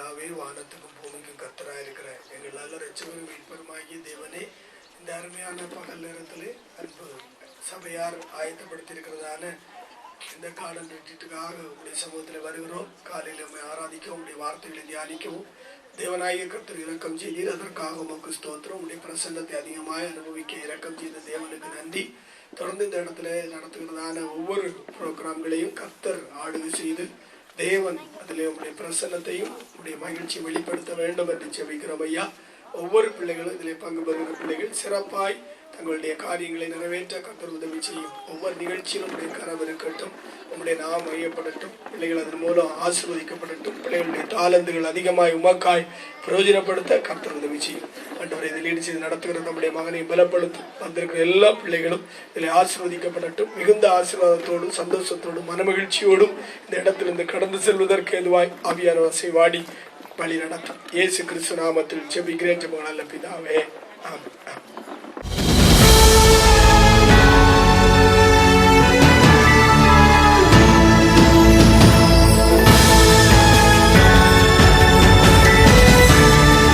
பிதாவே, வானத்துக்கும் பூமிக்கும் கர்த்தராயிருக்கிற எங்கள் நல்ல இரட்சகரும் மீட்பருமாகிய தேவனே, இந்த அருமையான பகல் நேரத்திலே அன்பு சபையார் ஆயத்தப்படுத்தியிருக்கிறதான இந்த காலம் வீட்டுக்காக உங்களுடைய சமூகத்தில் வருகிறோம். காலையில் உண்மை ஆராதிக்கவும், உங்களுடைய வார்த்தைகளை தியானிக்கவும் தேவனாகிய கர்த்தர் இரக்கம் செய்தீர். அதற்காக உமக்கு ஸ்தோத்திரம். உங்களுடைய பிரசன்னத்தை அதிகமாக அனுபவிக்க இரக்கம் செய்த தேவனுக்கு நன்றி. தொடர்ந்து இந்த இடத்துல நடத்துகிறதான ஒவ்வொரு ப்ரோக்ராம்களையும் கர்த்தர் ஆளுகை செய்து தேவன் அதில் உங்களுடைய பிரசன்னத்தையும் உங்களுடைய மகிழ்ச்சியை வெளிப்படுத்த வேண்டும் என்று ஜெபிக்கிறோம் ஐயா. ஒவ்வொரு பிள்ளைகளும் இதில் பங்கு பெறுகிற பிள்ளைகள் சிறப்பாய் தங்களுடைய காரியங்களை நிறைவேற்ற கர்த்தர் உதவி செய்யும். ஒவ்வொரு நிகழ்ச்சியிலும் உடைய கரம் இருக்கட்டும், உங்களுடைய நாம் மையப்படட்டும், பிள்ளைகள் அதன் மூலம் ஆசீர்வதிக்கப்படட்டும். பிள்ளைகளுடைய தாளந்துகள் அதிகமாய் உமக்காய் பிரயோஜனப்படுத்த கர்த்தர் உதவி செய்யும். ஆண்டவரை இதில் ஈடு செய்து நடத்துகிற நம்முடைய மகனை பலப்படுத்தும். வந்திருக்கிற எல்லா பிள்ளைகளும் இதில் ஆசீர்வதிக்கப்படட்டும். மிகுந்த ஆசீர்வாதத்தோடும் சந்தோஷத்தோடும் மனமகிழ்ச்சியோடும் இந்த இடத்திலிருந்து கடந்து செல்வதற்கு எதுவாய் ஆவியானவர் வாடி வழி நடத்தும். இயேசு கிறிஸ்து நாமத்தில் ஜெபிக்கிறேன் ஜெபங்கள் நல்ல பிதாவே, ஆமென்.